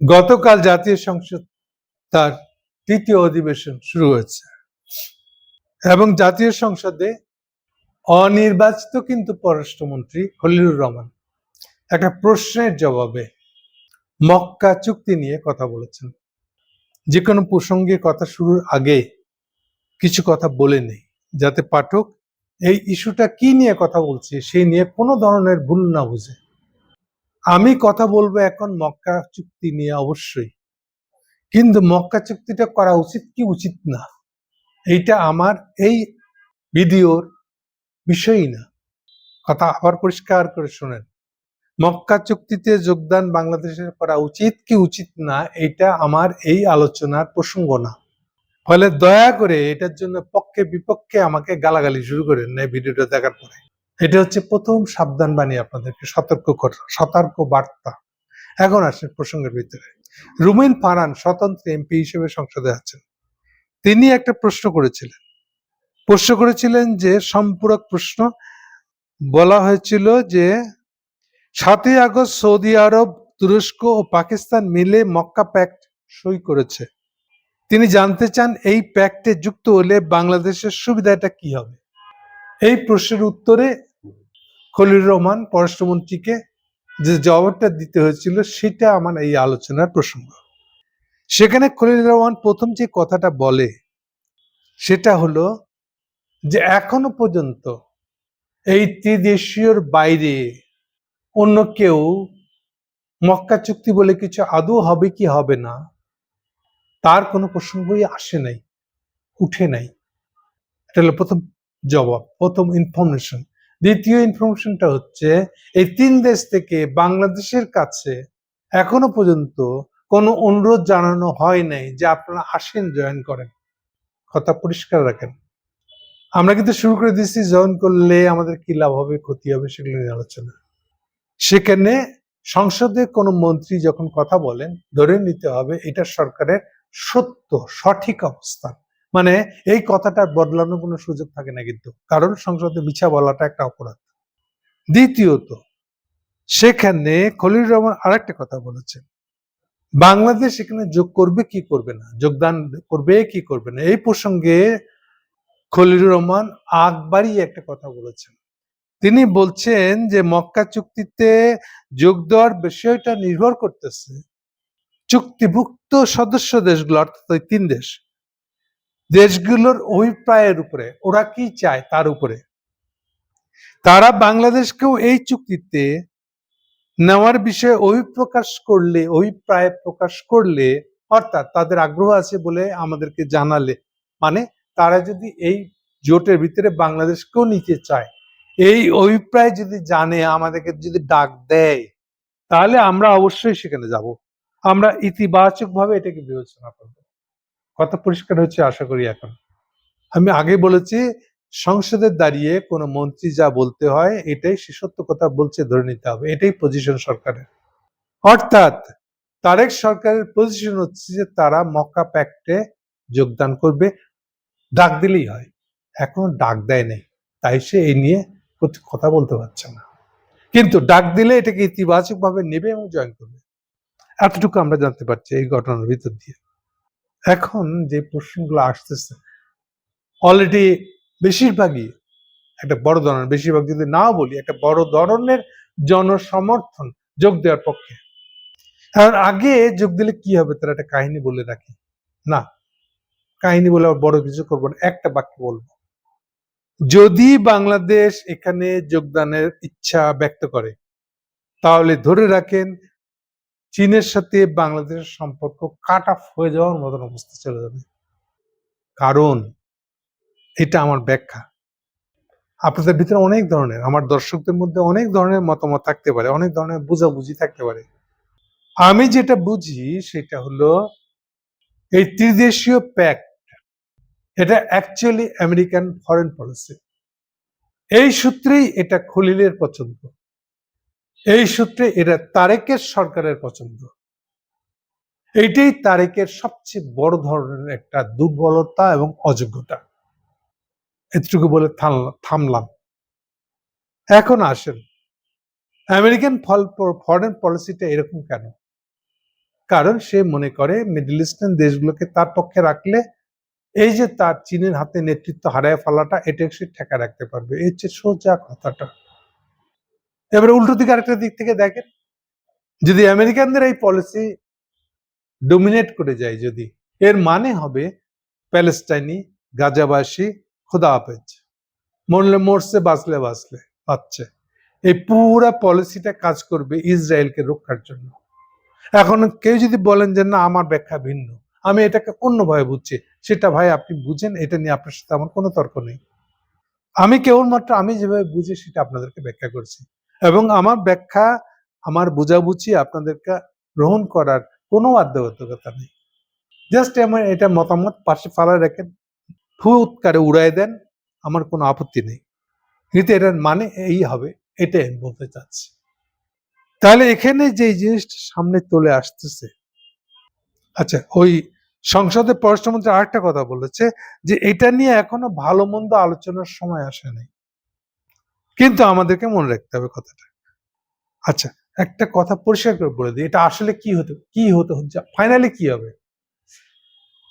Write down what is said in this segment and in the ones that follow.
গতকাল জাতীয় সংসদ তার তৃতীয় অধিবেশন শুরু হয়েছে এবং জাতীয় সংসদে অনির্বাচিত কিন্তু পররাষ্ট্রমন্ত্রী খলিলুর রহমান একটা প্রশ্নের জবাবে মক্কা চুক্তি নিয়ে কথা বলেছেন। যে কোনো প্রসঙ্গে কথা শুরুর আগে কিছু কথা বলে নেই, যাতে পাঠক এই ইস্যুটা কি নিয়ে কথা বলছে সেই নিয়ে কোনো ধরনের ভুল না বুঝে। আমি কথা বলবো এখন মক্কা চুক্তি নিয়ে অবশ্যই, কিন্তু মক্কা চুক্তিটা করা উচিত কি উচিত না এইটা আমার এই ভিডিওর বিষয়ই না। কথা আবার পরিষ্কার করে শোনেন, মক্কা চুক্তিতে যোগদান বাংলাদেশের করা উচিত কি উচিত না এটা আমার এই আলোচনার প্রসঙ্গ না। ফলে দয়া করে এটার জন্য পক্ষে বিপক্ষে আমাকে গালাগালি শুরু করেন না ভিডিওটা দেখার পরে। এটা হচ্ছে প্রথম সাবধান বাণী, আপনাদেরকে সতর্ক বার্তা। এখন আসেন প্রসঙ্গের ভিতরে। রুমিন ফারহান স্বতন্ত্র এমপি হিসেবে সংসদে আছেন। তিনি একটা প্রশ্ন করেছিলেন যে সম্পূরক প্রশ্ন। বলা হয়েছিল যে 7ই আগস্ট সৌদি আরব, তুরস্ক ও পাকিস্তান মিলে মক্কা প্যাক্ট সই করেছে। তিনি জানতে চান এই প্যাক্টে যুক্ত হলে বাংলাদেশের সুবিধাটা কি হবে। এই প্রশ্নের উত্তরে খলিলুর রহমান পররাষ্ট্রমন্ত্রীকে যে জবাবটা দিতে হয়েছিল সেটা আমার এই আলোচনার প্রসঙ্গ। সেখানে খলিলুর রহমান প্রথম যে কথাটা বলে সেটা হলো যে এখনো পর্যন্ত এই ত্রিদেশীয়র বাইরে অন্য কেউ মক্কা চুক্তি বলে কিছু আদৌ হবে কি হবে না তার কোনো প্রসঙ্গই আসে নাই, উঠে নাই। এটা হলো প্রথম জবাব, প্রথম ইনফরমেশন। দ্বিতীয় ইনফরমেশনটা হচ্ছে এই 3 দেশ থেকে বাংলাদেশের কাছে এখনো পর্যন্ত কোনো অনুরোধ জানানো হয় নাই যে আপনারা আসেন, জয়েন করেন। কথা পরিষ্কার রাখেন। আমরা কিন্তু শুরু করে দিচ্ছি জয়েন করলে আমাদের কি লাভ হবে, ক্ষতি হবে, সেগুলো নিয়ে আলোচনা। সেখানে সংসদে কোনো মন্ত্রী যখন কথা বলেন ধরে নিতে হবে এটা সরকারের সত্য সঠিক অবস্থান, মানে এই কথাটা বদলানোর কোনো সুযোগ থাকে না কিন্তু, কারণ সংসদে মিছা বলাটা একটা অপরাধ। দ্বিতীয়ত, সেখানে খলিলুর রহমান আরেকটা কথা বলেছেন, বাংলাদেশ এখানে যোগ করবে কি করবে না, যোগদান করবে কি করবে না। এই প্রসঙ্গে খলিলুর রহমান আকবারই একটা কথা বলেছেন। তিনি বলছেন যে মক্কা চুক্তিতে যোগ দেওয়ার বিষয়টা নির্ভর করতেছে চুক্তিভুক্ত সদস্য দেশগুলো, অর্থাৎ ওই 3 দেশগুলোর অভিপ্রায়ের উপরে, ওরা কি চায় তার উপরে। তারা বাংলাদেশকেও এই চুক্তিতে নেওয়ার বিষয়ে অভিপ্রায় প্রকাশ করলে, অর্থাৎ তাদের আগ্রহ আছে বলে আমাদেরকে জানালে, মানে তারা যদি এই জোটের ভিতরে বাংলাদেশকেও নিতে চায়, এই অভিপ্রায় যদি জানে, আমাদেরকে যদি ডাক দেয়, তাহলে আমরা অবশ্যই সেখানে যাব। আমরা ইতিবাচক ভাবে এটাকে বিবেচনা করব। কথা পরিষ্কার হচ্ছে আশা করি। এখন আমি আগে বলেছি, সংসদে দাঁড়িয়ে কোনো মন্ত্রী যা বলতে হয় এটাই সে সত্য কথা বলছে ধরে নিতে হবে, এটাই পজিশন সরকারের। অর্থাৎ তারেক সরকারের পজিশন হচ্ছে যে তারা মক্কা প্যাক্টে যোগদান করবে, ডাক দিলেই হয়। এখন ডাক দেয় নাই, তাই সে এই নিয়ে কথা বলতে পারছে না, কিন্তু ডাক দিলে এটাকে ইতিবাচক ভাবে নেবে এবং জয়েন করবে। এতটুকু আমরা জানতে পারছি এই ঘটনার ভিতর দিয়ে। এখন যে প্রশ্নগুলো আসতেছে অলরেডি বেশিরভাগই একটা বড় ধরনের, বেশিরভাগ যদি নাও বলি, একটা বড় ধরনের জনসমর্থন যোগ দেওয়ার পক্ষে। কারণ আগে যোগ দিলে কি হবে তার একটা কাহিনী বলে রাখি। না, কাহিনী বলে বড় কিছু করবো না, একটা বাক্য বলবো। যদি বাংলাদেশ এখানে যোগদানের ইচ্ছা ব্যক্ত করে তাহলে ধরে রাখেন চীনের সাথে বাংলাদেশের সম্পর্ক কাট অফ হয়ে যাওয়ার মতন অবস্থা চলে যাবে। কারণ এটা আমার ব্যাখ্যা। আপনাদের ভিতরে অনেক ধরনের, আমার দর্শকদের মধ্যে অনেক ধরনের মতামত থাকতে পারে, অনেক ধরনের বুঝাবুঝি থাকতে পারে। আমি যেটা বুঝি সেটা হলো এই ত্রিদেশীয় প্যাক্ট, এটা অ্যাকচুয়ালি আমেরিকান ফরেন পলিসি। এই সূত্রেই এটা খলিলের পছন্দ, এই সূত্রে এটা তারেকের সরকারের পছন্দ। এইটাই তারেকের সবচেয়ে বড় ধরনের একটা দুর্বলতা এবং অযোগ্যতা। এতটুকু বলে থামলাম। এখন আসেন আমেরিকান ফরেন পলিসিটা এরকম কেন? কারণ সে মনে করে মিডল ইস্টার্ন দেশগুলোকে তার পক্ষে রাখলে এই যে তার চীনের হাতে নেতৃত্ব হারায় ফেলাটা এটা সে ঠেকা রাখতে পারবে। এই হচ্ছে সোজা কথাটা। এবারে উল্টো দিকে আরেকটা দিক থেকে দেখেন, যদি আমেরিকানদের এই পলিসি ডোমিনেট করে যায়, যদি এর মানে হবে প্যালেস্টাইনি, গাজাবাসী খোদা হাফেজ, মরলে মরছে, বাঁচলে বাঁচছে। এই পুরা পলিসিটা কাজ করবে ইসরায়েলকে রক্ষার জন্য। এখন কেউ যদি বলেন যে না আমার ব্যাখ্যা ভিন্ন, আমি এটাকে অন্যভাবে বুঝছি, সেটা ভাই আপনি বুঝেন, এটা নিয়ে আপনার সাথে আমার কোনো তর্ক নেই। আমি কেবলমাত্র আমি যেভাবে বুঝি সেটা আপনাদেরকে ব্যাখ্যা করছি, এবং আমার ব্যাখ্যা, আমার বোঝাবুঝি আপনাদেরকে গ্রহণ করার কোনো বাধ্যবাধকতা নেই। জাস্ট আমার এটা মতামত পাশে ফালায় রাখেন, ফুৎকারে উড়াই দেন, আমার কোনো আপত্তি নেই, কিন্তু এটার মানে এই হবে, এটাই আমি বলতে চাচ্ছি। তাহলে এখানে যে জিনিসটা সামনে চলে আসতেছে, আচ্ছা, ওই সংসদে পররাষ্ট্রমন্ত্রী আরেকটা কথা বলেছে যে এটা নিয়ে এখনো ভালো মন্দ আলোচনার সময় আসে নাই, কিন্তু আমাদেরকে মনে রাখতে হবে কথাটা। আচ্ছা, একটা কথা পরিষ্কার করে বলে দিই, এটা আসলে কি হতে ফাইনালি কি হবে।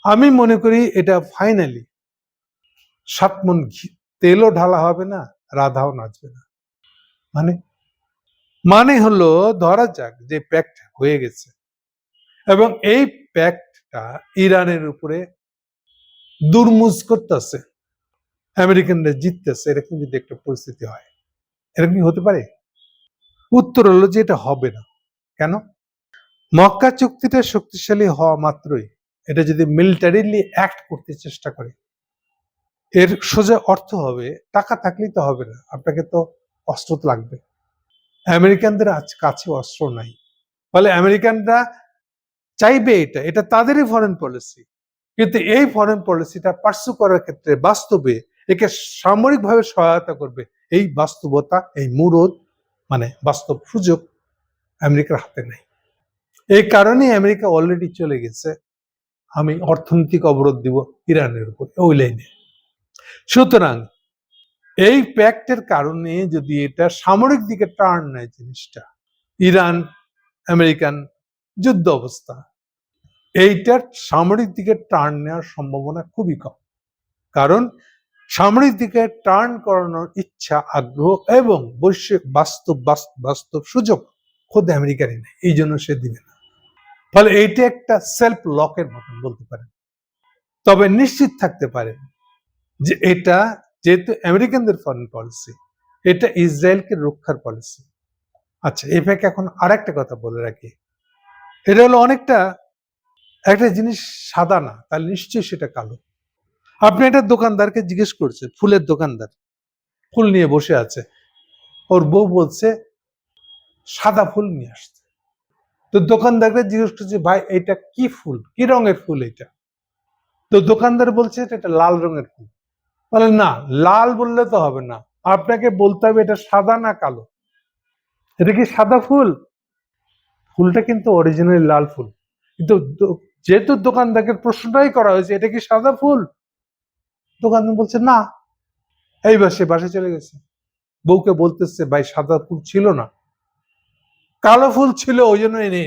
আমি মনে করি এটা ফাইনালি 7 মণ তেলও ঢালা হবে না, রাধাও নাচবে না। মানে হলো, ধরা যাক যে প্যাক্ট হয়ে গেছে এবং এই প্যাক্টটা ইরানের উপরে দুর্মুজ করতেছে, আমেরিকানরা জিততেছে, এরকম যদি একটা পরিস্থিতি হয়, এরকম কি হতে পারে? উত্তর হলো যে এটা হবে না। কেন? মক্কা চুক্তিটা শক্তিশালী হওয়া মাত্রই, এটা যদি মিলিটারিলি অ্যাক্ট করতে চেষ্টা করে, এর সোজা অর্থ হবে টাকা থাকলেই তো হবে না, আপনাকে তো অস্ত্র লাগবে। আমেরিকানদের কাছে অস্ত্র নাই, ফলে আমেরিকানরা চাইবে এটা তাদেরই ফরেন পলিসি, কিন্তু এই ফরেন পলিসিটা পার্সু করার ক্ষেত্রে বাস্তবে একে সামরিকভাবে সহায়তা করবে এই বাস্তবতা, এই মুরদ, বাস্তব সুযোগ আমেরিকার হাতে নেই। এই কারণে আমেরিকা অলরেডি চলে গেছে, আমি অর্থনৈতিক অবরোধ দিব ইরানের উপর, ওই লাইনে। সুতরাং এই প্যাক্টের কারণে যদি এটা সামরিক দিকে টার্ন নেয় জিনিসটা, ইরান আমেরিকান যুদ্ধ অবস্থা, এইটার সামরিক দিকে টার্ন নেওয়ার সম্ভাবনা খুবই কম। কারণ সামরিক দিকে টার্ন করানোর ইচ্ছা, আগ্রহ এবং বৈশ্বিক বাস্তব সুযোগ খোদ আমেরিকারই নেই, এই জন্য সে দিবে না। ফলে এইটা একটা সেলফ লকের মতন বলতে পারেন। তবে নিশ্চিত থাকতে পারেন যে এটা যেহেতু আমেরিকানদের ফরেন পলিসি, এটা ইসরায়েলকে রক্ষার পলিসি। আচ্ছা, এই ফাঁকে এখন আরেকটা কথা বলে রাখি, এটা হলো অনেকটা একটা জিনিস সাদা না, তাহলে নিশ্চয়ই সেটা কালো। আপনি একটা দোকানদারকে জিজ্ঞেস করছেন, ফুলের দোকানদার ফুল নিয়ে বসে আছে, ওর বউ বলছে সাদা ফুল নিয়ে আসছে, তো দোকানদারকে জিজ্ঞেস করছে ভাই এটা কি ফুল, কি রঙের ফুল এটা? তো দোকানদার বলছে এটা লাল রঙের ফুল। বলে না, লাল বললে তো হবে না, আপনাকে বলতে হবে এটা সাদা না কালো। এটা কি সাদা ফুল? ফুলটা কিন্তু অরিজিনালি লাল ফুল, কিন্তু যেহেতু দোকানদারকে প্রশ্নটাই করা হয়েছে এটা কি সাদা ফুল, দোকানদার বলছে না। এইবার সে বাসে চলে গেছে, বউকে বলতেছে ভাই সাদা ফুল ছিল না, কালো ফুল ছিল, ওই জন্য এনে,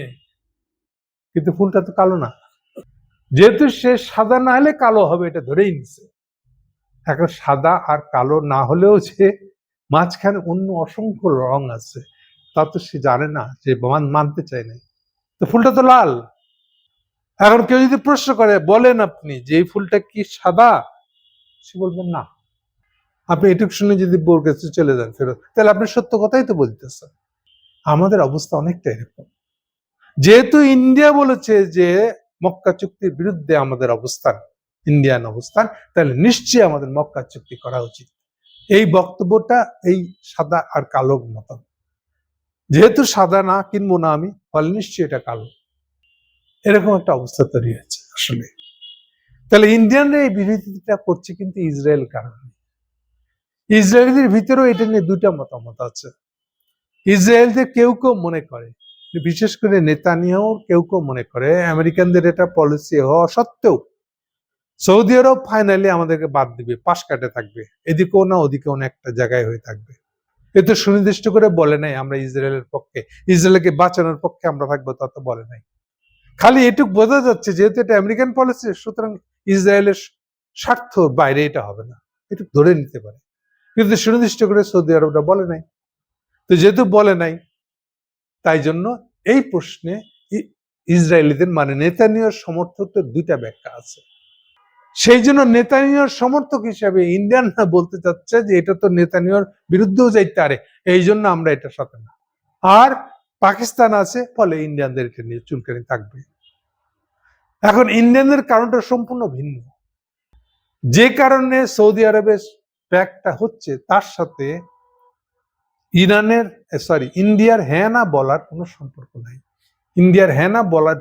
কিন্তু ফুলটা তো কালো না। যেহেতু সে সাদা না হলে কালো হবে এটা ধরেই নিছে। এখন সাদা আর কালো না হলেও যে মাঝখানে অন্য অসংখ্য রং আছে তা তো সে জানে না, সে মানতে চায় না, তো ফুলটা তো লাল। এখন কেউ যদি প্রশ্ন করে বলেন আপনি যে এই ফুলটা কি সাদা, সে বলবেন না। আপনি এটুকু শুনে যদি বোর কাছে চলে যান ফেরত, তাহলে আপনি সত্য কথাই তো বলতেছেন। আমাদের অবস্থা অনেকটা এরকম। যেহেতু ইন্ডিয়া বলেছে যে মক্কা চুক্তির বিরুদ্ধে আমাদের অবস্থান, ইন্ডিয়ান অবস্থান, তাহলে নিশ্চয়ই আমাদের মক্কা চুক্তি করা উচিত। এই বক্তব্যটা এই সাদা আর কালোর মতন, যেহেতু সাদা না কিনবো না আমি, ফলে নিশ্চয়ই এটা কালো, এরকম একটা অবস্থা তৈরি হয়েছে আসলে। তাহলে ইন্ডিয়ানরা এই বিরোধিতা করছে কিন্তু ইসরায়েল কারণে। ইসরায়েলদের ভিতরেও এটা নিয়ে দুইটা মতামত আছে। ইসরায়েলদের কেউ মনে করে, বিশেষ করে নেতানিয়াহু কেউ মনে করে আমেরিকানদের এটা পলিসি হওয়া সত্ত্বেও সৌদি আরব ফাইনালি আমাদেরকে বাদ দিবে, পাশ কাটে থাকবে, এদিকেও না ওদিকেও না, একটা জায়গায় হয়ে থাকবে। এ তো সুনির্দিষ্ট করে বলে নাই আমরা ইসরায়েলের পক্ষে, ইসরায়েলকে বাঁচানোর পক্ষে আমরা থাকবো, তা তো বলে নাই। খালি এটুক বোঝা যাচ্ছে যেহেতু এটা আমেরিকান পলিসি, সুতরাং ইসরায়েলের স্বার্থ বাইরে এটা হবে না, এটুক ধরে নিতে পারে। কিন্তু সুনির্দিষ্ট করে সৌদি আরবরা বলে নাই। তো যেহেতু বলে নাই, তাই জন্য এই প্রশ্নে ইসরায়েলিদের মানে নেতানিয়াহুর সমর্থকদের দুইটা ব্যাখ্যা আছে। সেই জন্য নেতানিয়াহুর সমর্থক হিসাবে ইন্ডিয়ানরা বলতে চাচ্ছে যে এটা তো নেতানিয়াহুর বিরুদ্ধেও যাইতে পারে, এই জন্য আমরা এটার সাথে না। আর পাকিস্তান আছে, ফলে ইন্ডিয়ানদের এটা নিয়ে চুলকানি থাকবে। এখন ইন্ডিয়ানদের কারণটা সম্পূর্ণ ভিন্ন। যে কারণে সৌদি আরবের ব্যাকটা হচ্ছে, তার সাথে ইন্ডিয়ার হ্যাঁ না বলার কোনো সম্পর্ক নাই। ইন্ডিয়ার হ্যাঁ না বলার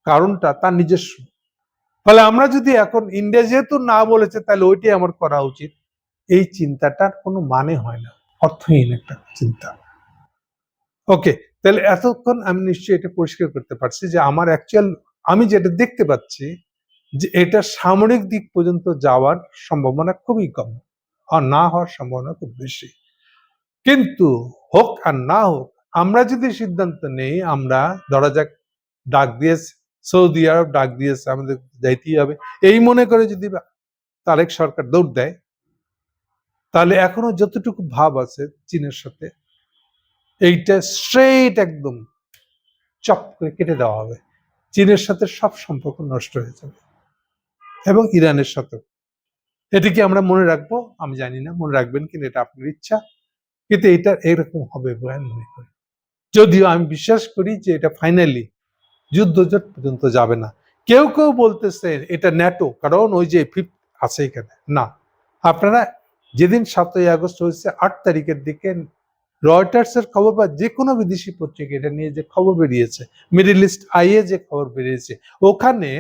কারণটা তার নিজস্ব। ফলে আমরা যদি এখন ইন্ডিয়া যেহেতু না বলেছে তাহলে ওইটাই আমার করা উচিত, এই চিন্তাটার কোনো মানে হয় না, অর্থহীন একটা চিন্তা। ওকে, তাহলে এতক্ষণ আমি নিশ্চয়ই এটা পরিষ্কার করতে পারছি যে আমার আমি যেটা দেখতে পাচ্ছি যে এটা সামরিক দিক পর্যন্ত যাওয়ার সম্ভাবনা খুবই কম, আর না হওয়ার সম্ভাবনা খুব বেশি। কিন্তু হোক আর না হোক, আমরা যদি সিদ্ধান্ত নেই, আমরা ধরা যাক ডাক দিয়েছে সৌদি আরব, ডাক দিয়েছে, আমাদের যাইতেই হবে, এই মনে করে যদি তারেক সরকার দৌড় দেয়, তাহলে এখনো যতটুকু ভাব আছে চীনের সাথে, এইটা স্ট্রেট একদম চপ করে কেটে দেওয়া হবে। চীনের সাথে সব সম্পর্ক নষ্ট হয়ে যাবে, এবং ইরানের সাথে। এটা কি আমরা মনে রাখবো? আমি জানি না মনে রাখবেন কিনা, এটা আপনার ইচ্ছা, কিন্তু এটা এরকম হবে বলে আমি মনে করি। যদিও আমি বিশ্বাস করি যে এটা ফাইনালি যুদ্ধজট পর্যন্ত যাবে না। কেউ কেউ বলতেছে এটা ন্যাটো, কারণ ওই যে ফিফথ আছে এখানে। না, আপনারা যেদিন 7ই আগস্ট হয়েছে 8 তারিখের দিকে রয়টার্স এর খবর বা যে কোনো বিদেশি পত্রিকা এটা নিয়ে যে খবর বেরিয়েছে, মিডল ইস্ট আইয়ে যে খবর বেরিয়েছে, ওখানে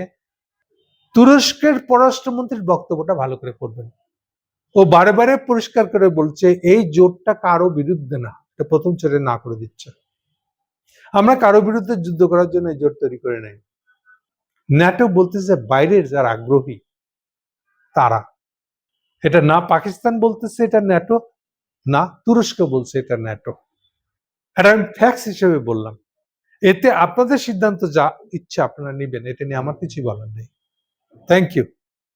তুরস্কের পররাষ্ট্রমন্ত্রীর বক্তব্যটা ভালো করে পড়বেন। ও বারে বারে পরিষ্কার করে বলছে এই জোটটা কারো বিরুদ্ধে না, এটা প্রথম ছেড়ে না করে দিচ্ছে। আমরা কারো বিরুদ্ধে যুদ্ধ করার জন্য এই জোট তৈরি করে নাই। ন্যাটো বলতেছে বাইরের যারা আগ্রহী তারা, এটা না পাকিস্তান বলতেছে এটা ন্যাটো, না তুরস্ক বলছে এটা ন্যাটো। এটা আমি ফ্যাক্টস হিসেবে বললাম। এতে আপনাদের সিদ্ধান্ত যা ইচ্ছা আপনারা নেবেন, এটা নিয়ে আমার কিছুই বলার নেই। Thank you.